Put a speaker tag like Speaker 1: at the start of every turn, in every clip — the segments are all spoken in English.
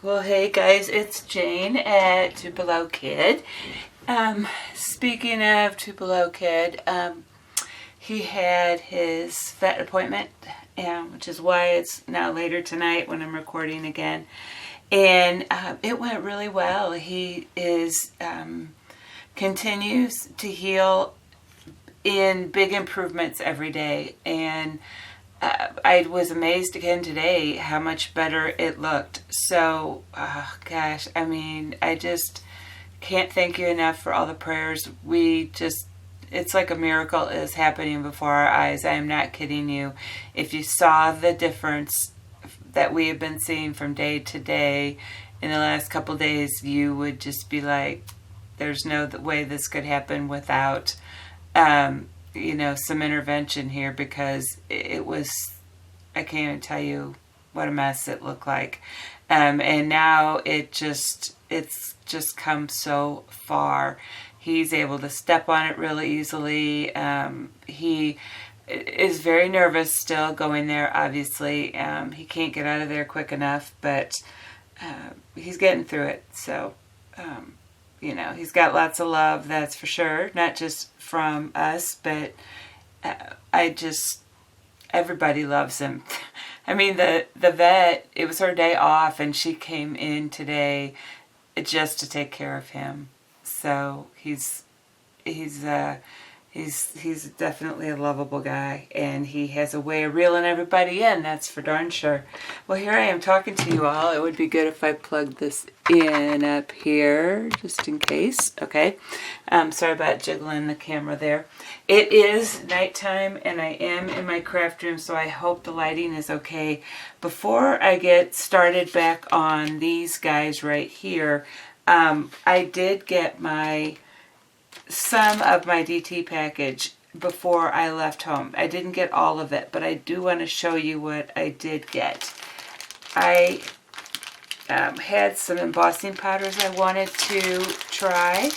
Speaker 1: Well, hey guys, it's Jane at Tupelo Kidd. Speaking of Tupelo Kidd, he had his vet appointment, which is why it's now later tonight when I'm recording again. And it went really well. He is continues to heal in big improvements every day, and I was amazed again today how much better it looked. So, gosh, I mean, I just can't thank you enough for all the prayers. It's like a miracle is happening before our eyes. I am not kidding you. If you saw the difference that we have been seeing from day to day in the last couple days, you would just be like, there's no way this could happen without some intervention here, because it was, I can't even tell you what a mess it looked like. And now it's just come so far. He's able to step on it really easily. He is very nervous still going there, obviously. He can't get out of there quick enough, but he's getting through it. So, he's got lots of love, that's for sure. Not just from us, but everybody loves him. I mean, the vet, it was her day off, and she came in today just to take care of him. So he's definitely a lovable guy, and he has a way of reeling everybody in, that's for darn sure. Well, here I am talking to you all. It would be good if I plugged this in up here, just in case. Okay. Sorry about jiggling the camera there. It is nighttime, and I am in my craft room, so I hope the lighting is okay. Before I get started back on these guys right here, I did get some of my DT package before I left home. I didn't get all of it, but I do want to show you what I did get. I had some embossing powders I wanted to try,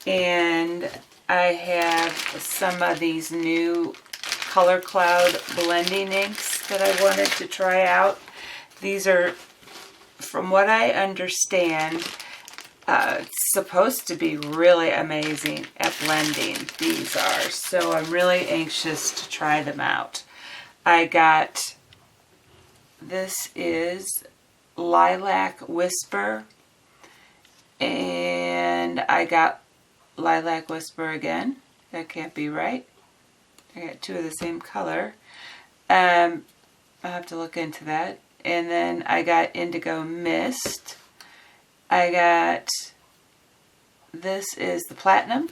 Speaker 1: and I have some of these new Color Cloud blending inks that I wanted to try out. These are, from what I understand, supposed to be really amazing at blending. These are. So I'm really anxious to try them out. This is Lilac Whisper, and I got Lilac Whisper again. That can't be right. I got two of the same color. I'll have to look into that. And then I got Indigo Mist. This is the Platinum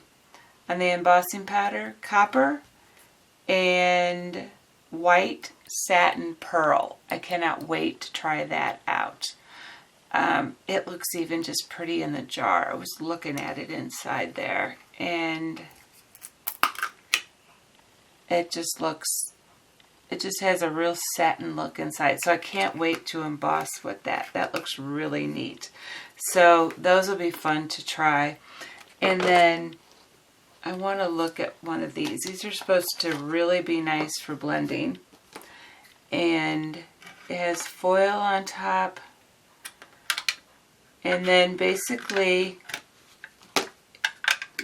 Speaker 1: on the embossing powder, Copper, and White Satin Pearl. I cannot wait to try that out. It looks even just pretty in the jar. I was looking at it inside there, and it just has a real satin look inside. So I can't wait to emboss with that. That looks really neat. So those will be fun to try. And then I want to look at one of these. These are supposed to really be nice for blending. And it has foil on top. And then basically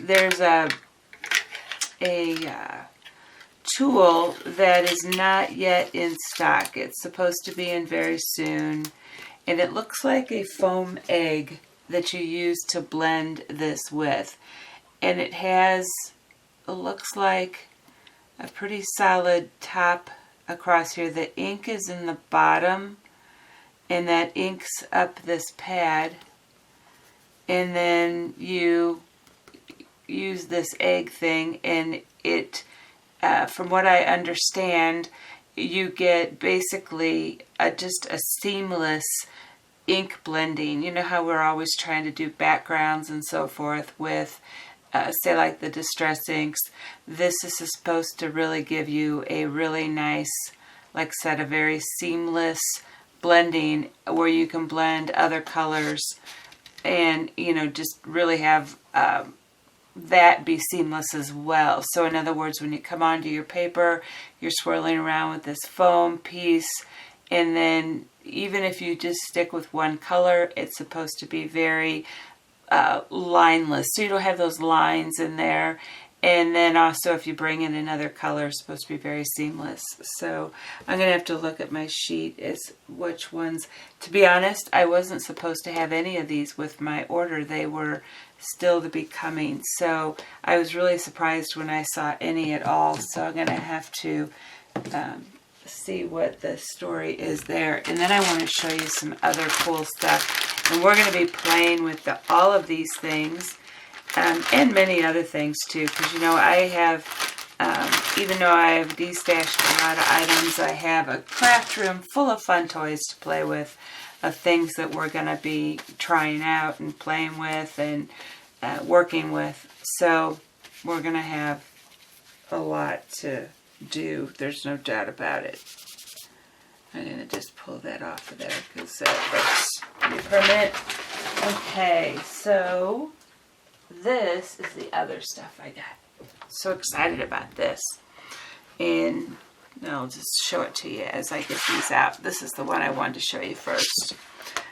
Speaker 1: there's a tool that is not yet in stock. It's supposed to be in very soon. And it looks like a foam egg that you use to blend this with. And it looks like a pretty solid top across here. The ink is in the bottom, and that inks up this pad. And then you use this egg thing, and it, from what I understand, you get basically just a seamless ink blending. You know how we're always trying to do backgrounds and so forth with, say, like the distress inks. This is supposed to really give you a really nice, like I said, a very seamless blending where you can blend other colors and, just really have that be seamless as well. So in other words, when you come onto your paper, you're swirling around with this foam piece, And then even if you just stick with one color, it's supposed to be very lineless, so you don't have those lines in there. And then also if you bring in another color, it's supposed to be very seamless. So I'm going to have to look at my sheet as which ones. To be honest, I wasn't supposed to have any of these with my order. They were still to be coming. So I was really surprised when I saw any at all. So I'm going to have to see what the story is there. And then I want to show you some other cool stuff. And we're going to be playing with all of these things. And many other things too, because you know I have, even though I have destashed a lot of items, I have a craft room full of fun toys to play with, of things that we're going to be trying out and playing with and working with. So we're going to have a lot to do. There's no doubt about it. I'm going to just pull that off of there because that looks permanent. Okay, so this is the other stuff I got. So excited about this. And I'll just show it to you as I get these out. This is the one I wanted to show you first.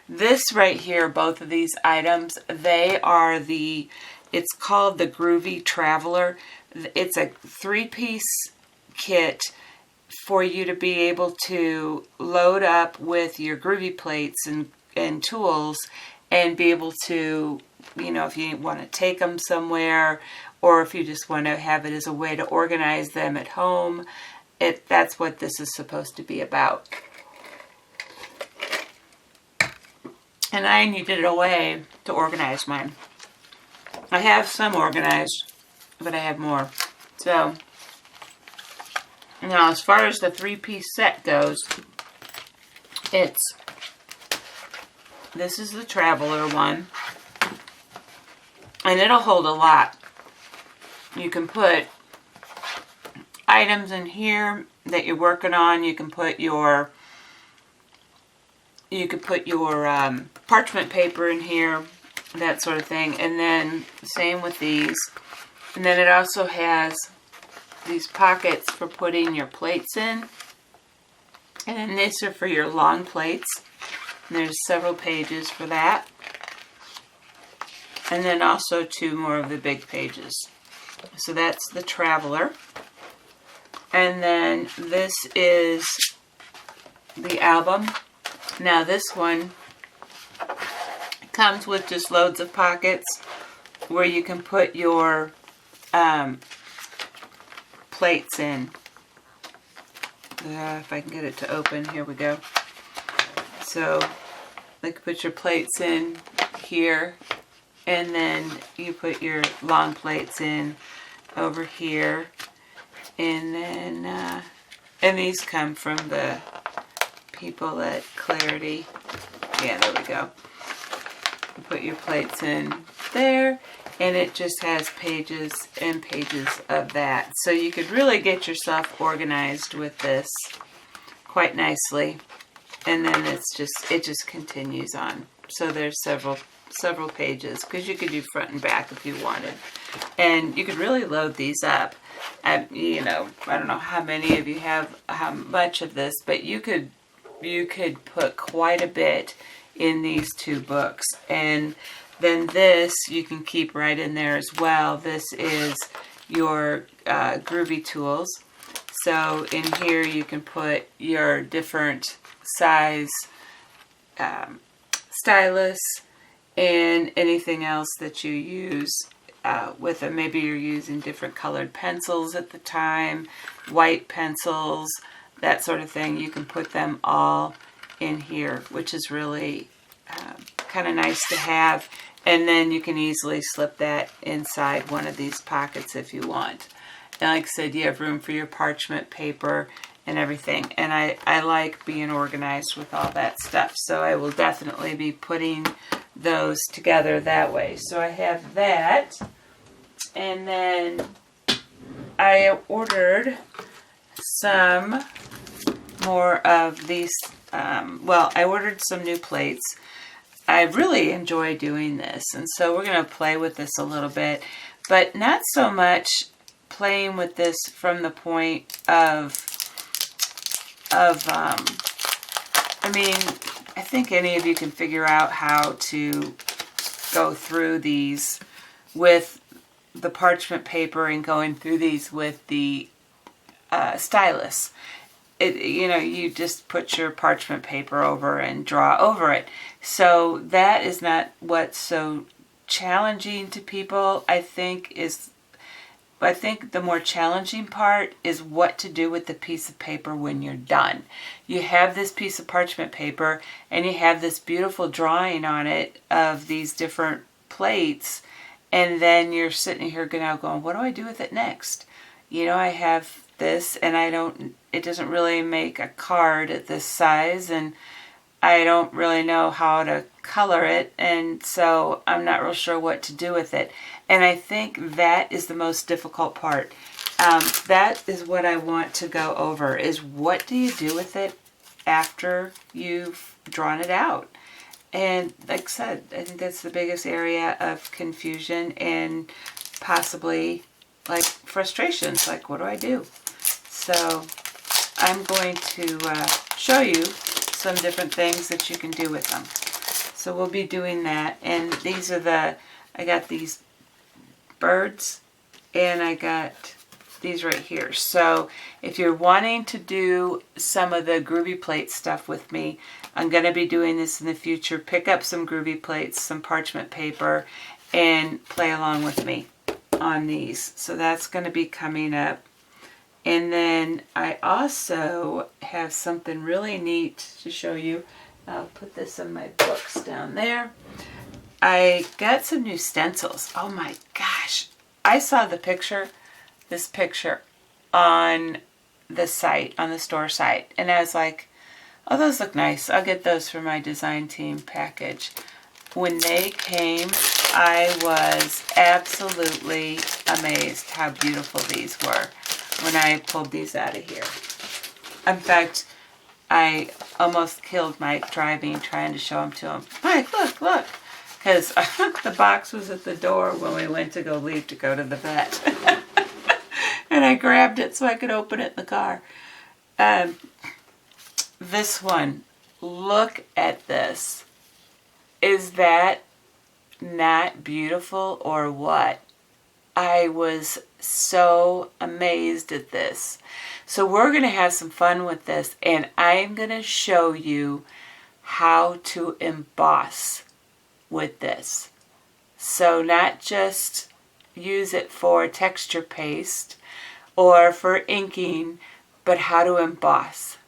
Speaker 1: This right here, both of these items, they are it's called the Groovy Traveler. It's a 3-piece kit for you to be able to load up with your Groovy plates and tools and be able to, you know, if you want to take them somewhere or if you just want to have it as a way to organize them at home, that's what this is supposed to be about. And I needed a way to organize mine. I have some organized, but I have more. So, now as far as the 3-piece set goes, this is the Traveler one. And it'll hold a lot. You can put items in here that you're working on. You can put your parchment paper in here, that sort of thing. And then same with these. And then it also has these pockets for putting your plates in. And then these are for your long plates. And there's several pages for that. And then also 2 more of the big pages. So that's the Traveler. And then this is the album. Now this one comes with just loads of pockets where you can put your plates in. If I can get it to open, here we go. So, like, put your plates in here, and then you put your long plates in over here, and then, and these come from the people at Clarity. Yeah, there we go. You put your plates in there, and it just has pages and pages of that. So you could really get yourself organized with this quite nicely. And then it just continues on. So there's several pages, because you could do front and back if you wanted. And you could really load these up. You know, I don't know how many of you have how much of this, but you could put quite a bit in these 2 books. And then this you can keep right in there as well. This is your Groovy Tools. So in here you can put your different size stylus and anything else that you use with them. Maybe you're using different colored pencils at the time, white pencils, that sort of thing. You can put them all in here, which is really kind of nice to have. And then you can easily slip that inside one of these pockets if you want. And like I said, you have room for your parchment paper and everything. And I like being organized with all that stuff. So I will definitely be putting those together that way. So I have that. And then I ordered some more of these. Well, I ordered some new plates. I really enjoy doing this. And so we're going to play with this a little bit. But not so much playing with this from the point of I mean, I think any of you can figure out how to go through these with the parchment paper and going through these with the stylus. You just put your parchment paper over and draw over it. So that is not what's so challenging to people. I think the more challenging part is what to do with the piece of paper when you're done. You have this piece of parchment paper and you have this beautiful drawing on it of these different plates, and then you're sitting here now going, what do I do with it next? I have this and it doesn't really make a card at this size, and I don't really know how to color it, and so I'm not real sure what to do with it. And I think that is the most difficult part. That is what I want to go over, is what do you do with it after you've drawn it out? And like I said, I think that's the biggest area of confusion and possibly like frustrations, like what do I do? So I'm going to show you some different things that you can do with them. So we'll be doing that. And these are I got these birds and I got these right here. So if you're wanting to do some of the Groovy plate stuff with me, I'm going to be doing this in the future. Pick up some Groovy plates, some parchment paper, and play along with me on these. So that's going to be coming up. And then I also have something really neat to show you. I'll put this in my books down there. I got some new stencils. Oh my gosh. I saw this picture on the site, on the store site. And I was like, oh, those look nice. I'll get those for my design team package. When they came, I was absolutely amazed how beautiful these were when I pulled these out of here. In fact, I almost killed Mike driving, trying to show them to him. Mike, look. Because the box was at the door when we went to leave to go to the vet. And I grabbed it so I could open it in the car. This one, look at this. Is that not beautiful or what? I was so amazed at this. So we're going to have some fun with this, and I'm going to show you how to emboss with this. So not just use it for texture paste or for inking, but how to emboss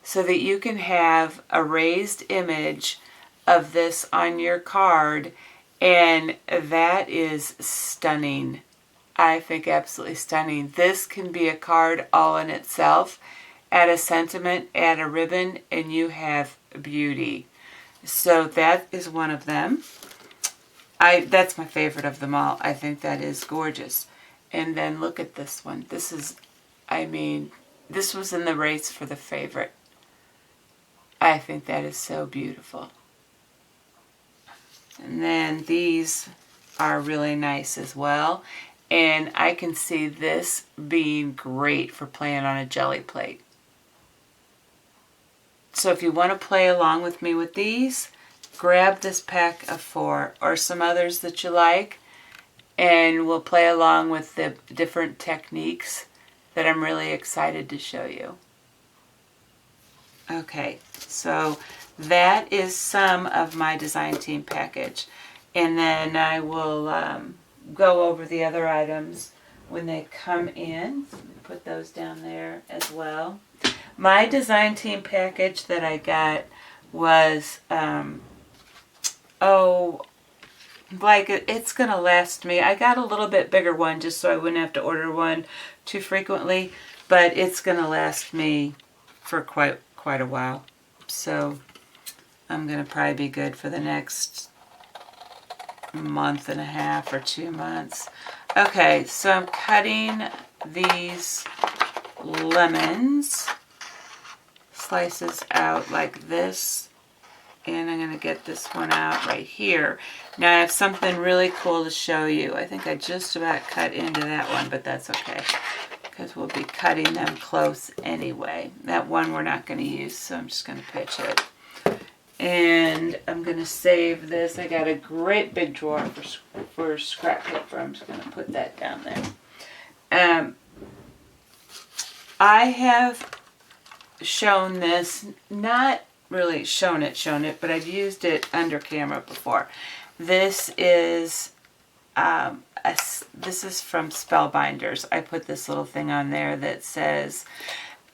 Speaker 1: so that you can have a raised image of this on your card, and that is stunning. I think absolutely stunning. This can be a card all in itself. Add a sentiment, add a ribbon, and you have beauty. So that is one of them. That's my favorite of them all. I think that is gorgeous. And then look at this one. This was in the race for the favorite. I think that is so beautiful. And then these are really nice as well. And I can see this being great for playing on a jelly plate. So if you want to play along with me with these, grab this pack of 4 or some others that you like, and we'll play along with the different techniques that I'm really excited to show you. Okay, so that is some of my design team package. And then I will go over the other items when they come in. So put those down there as well. My design team package that I got was, it's going to last me. I got a little bit bigger one just so I wouldn't have to order one too frequently, but it's going to last me for quite a while. So I'm going to probably be good for the next month and a half or 2 months. Okay, so I'm cutting these lemons, slices out like this, and I'm going to get this one out right here. Now I have something really cool to show you. I think I just about cut into that one, but that's okay, because we'll be cutting them close anyway. That one we're not going to use, so I'm just going to pitch it. And I'm going to save this. I got a great big drawer for scrap paper. I'm just going to put that down there. I have shown this, not really shown it, but I've used it under camera before. This is this is from Spellbinders. I put this little thing on there that says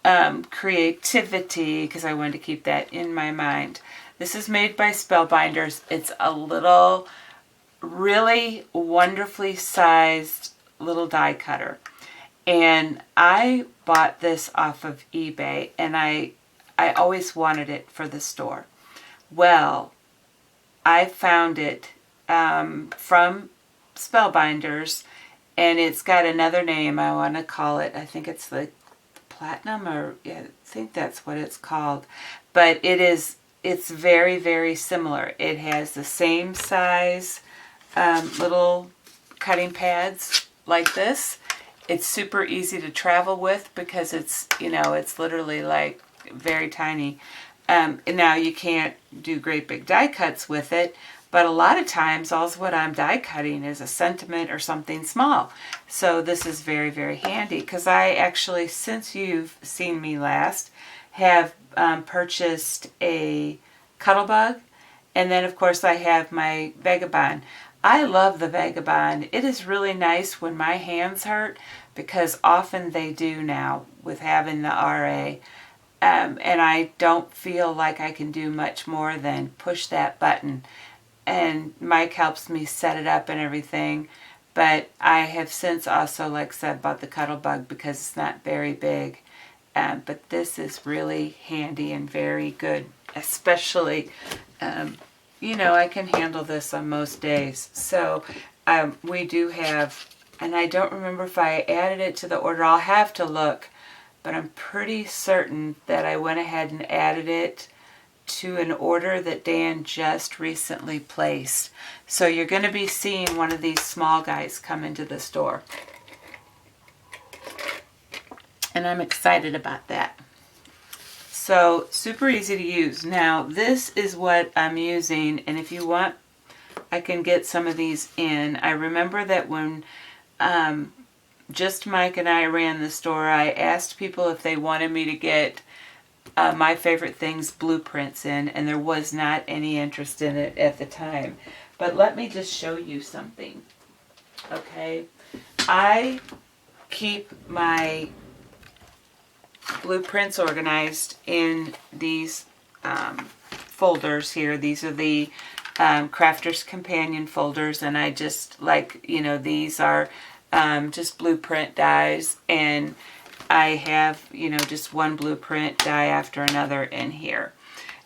Speaker 1: creativity, because I wanted to keep that in my mind. This is made by Spellbinders. It's a little, really wonderfully sized little die cutter. And I bought this off of eBay, and I always wanted it for the store. Well, I found it from Spellbinders, and it's got another name. I want to call it, I think it's the Platinum, or yeah, I think that's what it's called. But it's very, very similar. It has the same size little cutting pads like this. It's super easy to travel with because it's, it's literally like very tiny. Now you can't do great big die cuts with it, but a lot of times what I'm die cutting is a sentiment or something small. So this is very, very handy, because I actually, since you've seen me last, have purchased a Cuttlebug, and then of course I have my Vagabond. I love the Vagabond. It is really nice when my hands hurt, because often they do now with having the RA. And I don't feel like I can do much more than push that button. And Mike helps me set it up and everything. But I have since also, like I said, bought the Cuttlebug because it's not very big. But this is really handy and very good. Especially, I can handle this on most days. So we do have, and I don't remember if I added it to the order. I'll have to look. But I'm pretty certain that I went ahead and added it to an order that Dan just recently placed. So you're going to be seeing one of these small guys come into the store. And I'm excited about that. So super easy to use. Now this is what I'm using, and if you want, I can get some of these in. I remember that when just Mike and I ran the store, I asked people if they wanted me to get My Favorite Things blueprints in, and there was not any interest in it at the time. But let me just show you something. Okay, I keep my blueprints organized in these folders here. These are the Crafter's Companion folders, and I just like, these are just blueprint dies, and I have, just one blueprint die after another in here.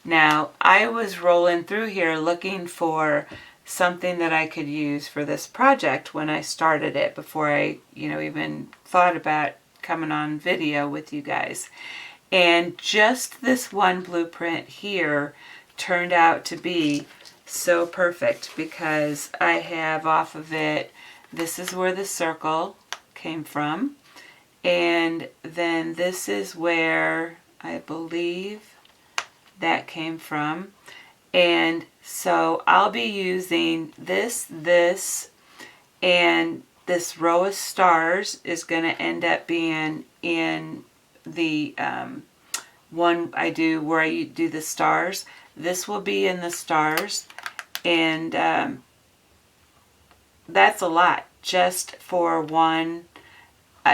Speaker 1: Now, I was rolling through here looking for something that I could use for this project when I started it, before I, even thought about coming on video with you guys. And just this one blueprint here turned out to be so perfect, because I have off of it, this is where the circle came from, and then this is where I believe that came from. And so I'll be using this, and this row of stars is going to end up being in the one I do where I do the stars. This will be in the stars, and that's a lot just for one.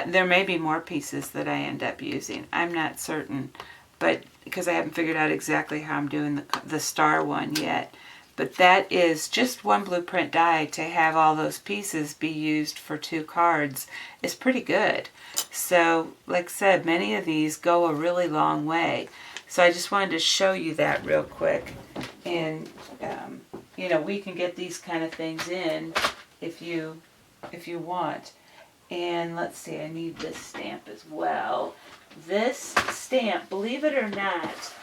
Speaker 1: There may be more pieces that I end up using. I'm not certain, but because I haven't figured out exactly how I'm doing the star one yet. But that is just one blueprint die. To have all those pieces be used for 2 cards is pretty good. So, like I said, many of these go a really long way. So I just wanted to show you that real quick. And, we can get these kind of things in if you want. And let's see, I need this stamp as well. This stamp, believe it or not,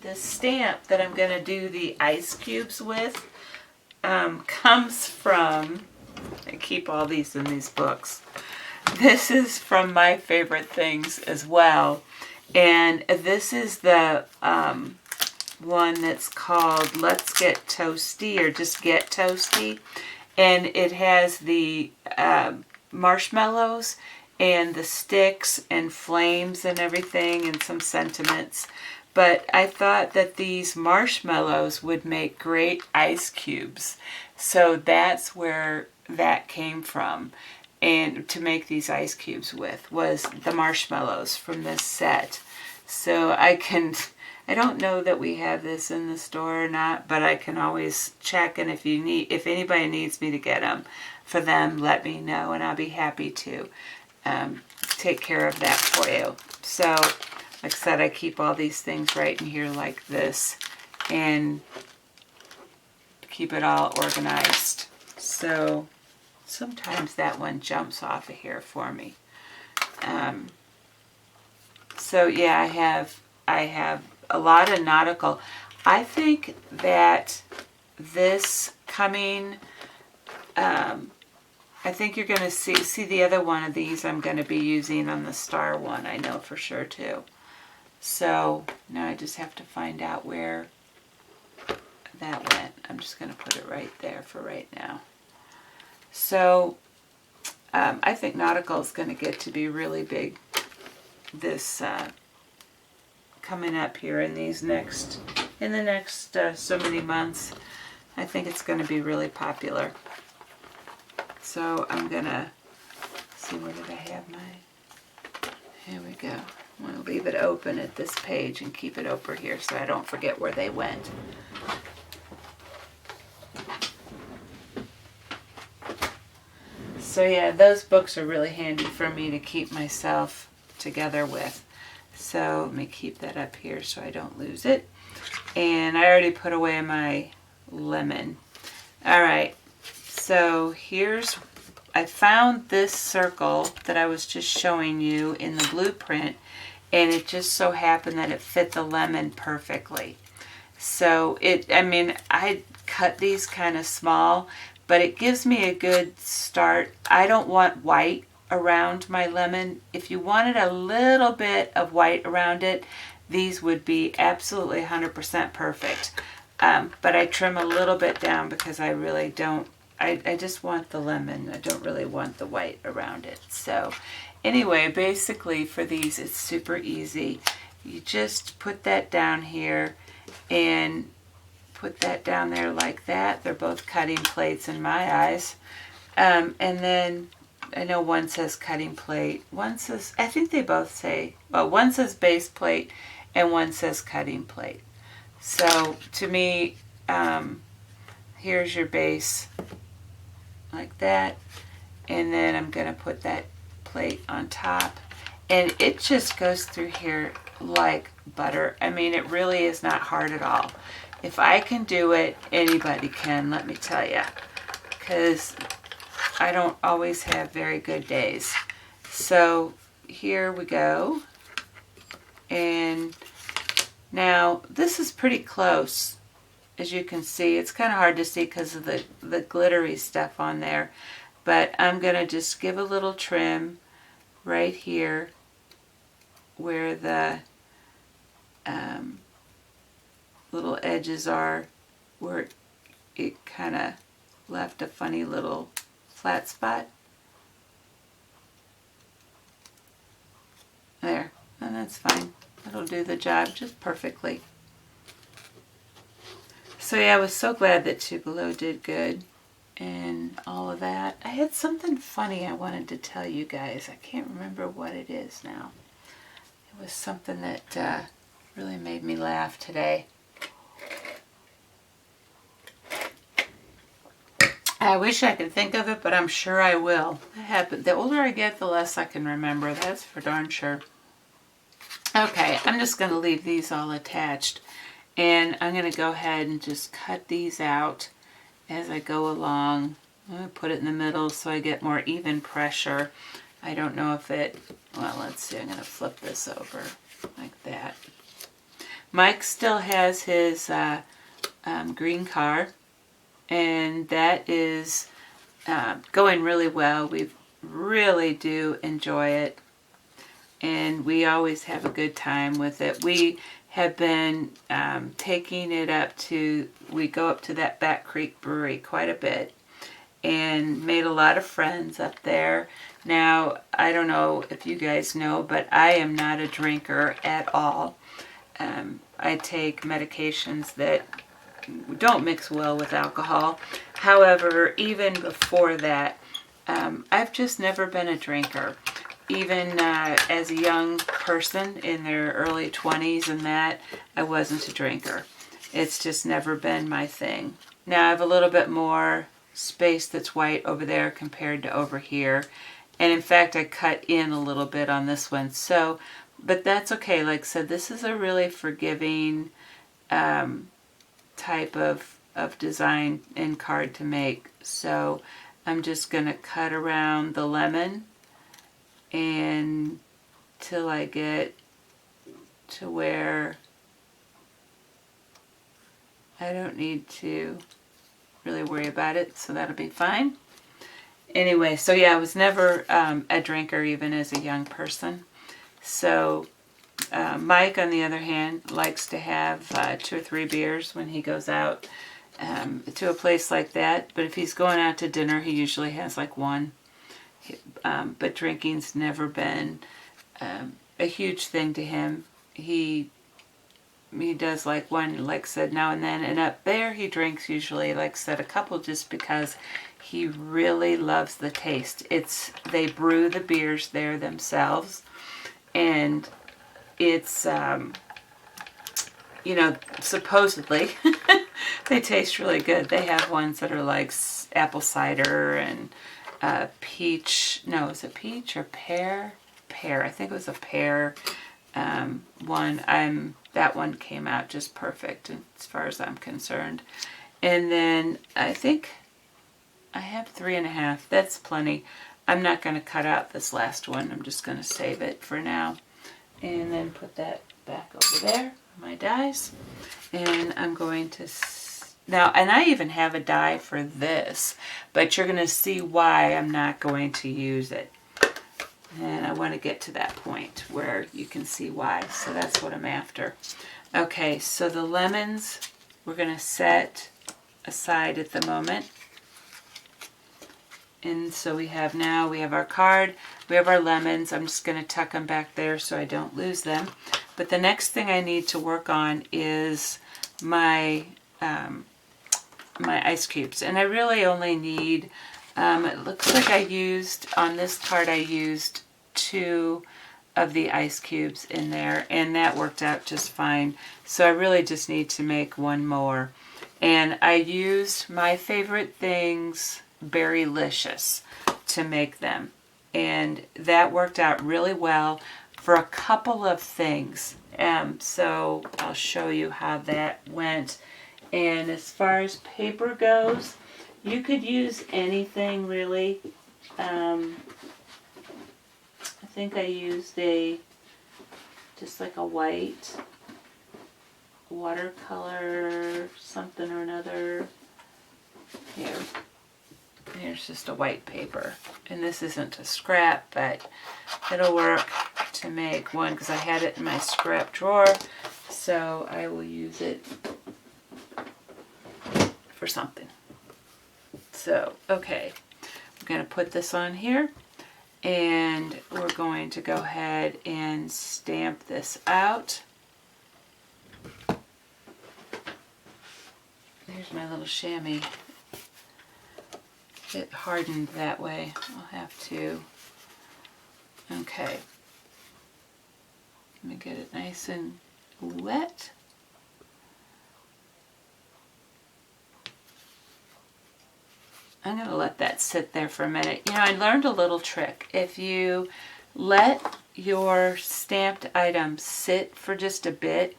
Speaker 1: the stamp that I'm going to do the ice cubes with comes from, I keep all these in these books. This is from My Favorite Things as well. And this is the one that's called Let's Get Toasty, or just Get Toasty. And it has the marshmallows and the sticks and flames and everything and some sentiments. But I thought that these marshmallows would make great ice cubes. So that's where that came from. And to make these ice cubes with was the marshmallows from this set. So I don't know that we have this in the store or not, but I can always check, and if anybody needs me to get them for them, let me know, and I'll be happy to take care of that for you. So, like I said, I keep all these things right in here like this, and keep it all organized. So, sometimes that one jumps off of here for me. So yeah, I have a lot of nautical. I think that this coming, I think you're going to see the other one of these I'm going to be using on the star one, I know for sure too. So now I just have to find out where that went. I'm just going to put it right there for right now. So I think nautical is going to get to be really big this coming up here in the next so many months. I think it's going to be really popular. So I'm going to see, where did I have my, here we go. I'm going to leave it open at this page and keep it over here so I don't forget where they went. So yeah, those books are really handy for me to keep myself together with. So let me keep that up here so I don't lose it. And I already put away my lemon. Alright, so I found this circle that I was just showing you in the blueprint, and it just so happened that it fit the lemon perfectly. So I cut these kind of small, but it gives me a good start. I don't want white around my lemon. If you wanted a little bit of white around it, these would be absolutely 100% perfect. But I trim a little bit down because I really don't, I just want the lemon. I don't really want the white around it. So anyway, basically for these, it's super easy. You just put that down here and put that down there like that. They're both cutting plates in my eyes. And then I know one says cutting plate. One says, I think they both say, well, one says base plate and one says cutting plate. So to me, here's your base like that. And then I'm going to put that plate on top. And it just goes through here like butter. I mean, it really is not hard at all. If I can do it, anybody can, let me tell you. Because I don't always have very good days. So here we go. And now this is pretty close, as you can see. It's kind of hard to see because of the glittery stuff on there. But I'm going to just give a little trim right here where the little edges are, where it kind of left a funny little flat spot. There, and that's fine. That'll do the job just perfectly. So yeah, I was so glad that Tupelo did good and all of that. I had something funny I wanted to tell you guys. I can't remember what it is now. It was something that really made me laugh today. I wish I could think of it, but I'm sure I will. That happens. The older I get, the less I can remember. That's for darn sure. Okay, I'm just going to leave these all attached. And I'm going to go ahead and just cut these out as I go along. I'm going to put it in the middle so I get more even pressure. I don't know if it... Well, let's see. I'm going to flip this over like that. Mike still has his green car. And that is going really well. We really do enjoy it. And we always have a good time with it. We have been taking it up to, we go up to that Back Creek Brewery quite a bit and made a lot of friends up there. Now, I don't know if you guys know, but I am not a drinker at all. I take medications that don't mix well with alcohol. However, even before that, I've just never been a drinker. Even as a young person in their early 20s and that, I wasn't a drinker. It's just never been my thing. Now I have a little bit more space that's white over there compared to over here. And in fact, I cut in a little bit on this one. So, but that's okay. Like I said, this is a really forgiving type of design and card to make. So I'm just going to cut around the lemon and till I get to where I don't need to really worry about it, so that'll be fine. Anyway, so yeah, I was never a drinker even as a young person. So Mike, on the other hand, likes to have 2 or 3 beers when he goes out to a place like that. But if he's going out to dinner, he usually has like 1. But drinking's never been a huge thing to him. He does like 1, like I said, now and then. And up there he drinks usually, like I said, a couple just because he really loves the taste. They brew the beers there themselves. And it's, you know, supposedly they taste really good. They have ones that are like apple cider and peach. No, is it peach or pear? Pear. I think it was a pear one. That one came out just perfect as far as I'm concerned. And then I think I have 3.5. That's plenty. I'm not going to cut out this last one. I'm just going to save it for now. And then put that back over there, my dies. And I'm going to, now, and I even have a die for this, but you're going to see why I'm not going to use it. And I want to get to that point where you can see why. So that's what I'm after. Okay, so the lemons we're going to set aside at the moment. And so we have our card, we have our lemons. I'm just going to tuck them back there so I don't lose them. But the next thing I need to work on is my my ice cubes. And I really only need, it looks like on this card I used 2 of the ice cubes in there, and that worked out just fine. So I really just need to make 1 more. And I used my favorite things, Berrylicious, to make them. And that worked out really well for a couple of things. So I'll show you how that went. And as far as paper goes, you could use anything really. I think I used just like a white watercolor something or another. Here's just a white paper. And this isn't a scrap, but it'll work to make one because I had it in my scrap drawer. So I will use it for something. So, okay. I'm going to put this on here. And we're going to go ahead and stamp this out. There's my little chamois. It hardened that way. I'll have to. Okay. Let me get it nice and wet. I'm going to let that sit there for a minute. You know, I learned a little trick. If you let your stamped item sit for just a bit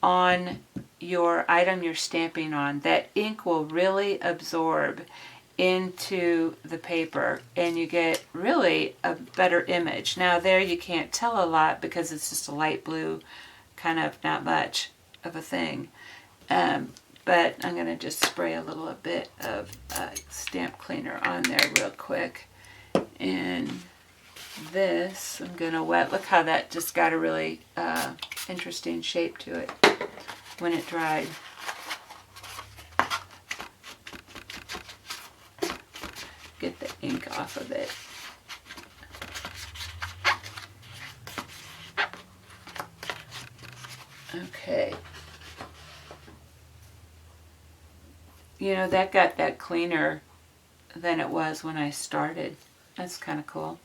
Speaker 1: on your item you're stamping on, that ink will really absorb into the paper and you get really a better image. Now there you can't tell a lot because it's just a light blue, kind of not much of a thing. But I'm going to just spray a little bit of stamp cleaner on there real quick. And this I'm going to wet. Look how that just got a really interesting shape to it when it dried. Get the ink off of it. Okay. You know, that got that cleaner than it was when I started. That's kind of cool.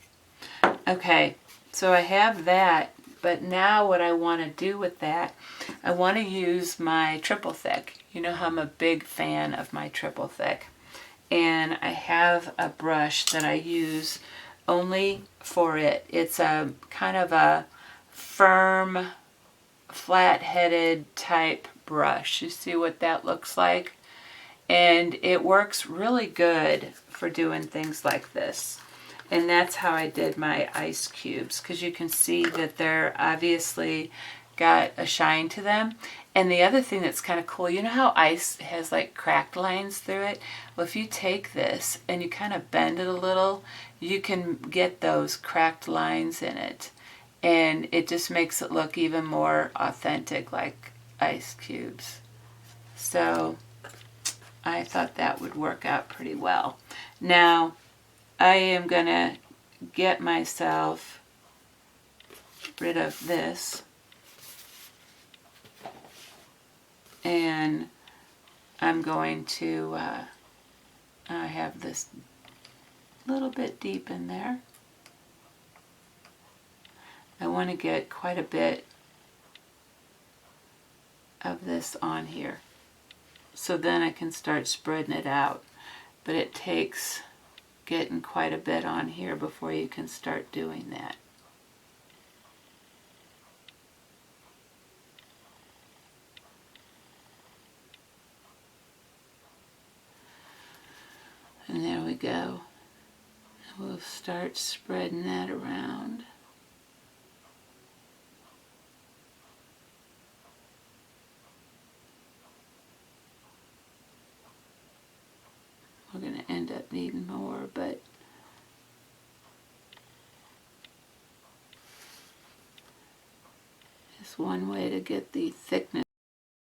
Speaker 1: Okay, so I have that, but now what I want to do with that, I want to use my triple thick. You know how I'm a big fan of my triple thick. And I have a brush that I use only for it. It's a kind of a firm, flat-headed type brush. You see what that looks like? And it works really good for doing things like this. And that's how I did my ice cubes, because you can see that they're obviously got a shine to them. And the other thing that's kind of cool, you know how ice has like cracked lines through it? Well, if you take this and you kind of bend it a little, you can get those cracked lines in it. And it just makes it look even more authentic, like ice cubes. So I thought that would work out pretty well. Now, I am going to get myself rid of this. And I'm going to, I have this little bit deep in there. I want to get quite a bit of this on here. So then I can start spreading it out. But it takes getting quite a bit on here before you can start doing that. And there we go. We'll start spreading that around. We're going to end up needing more, but it's one way to get the thickness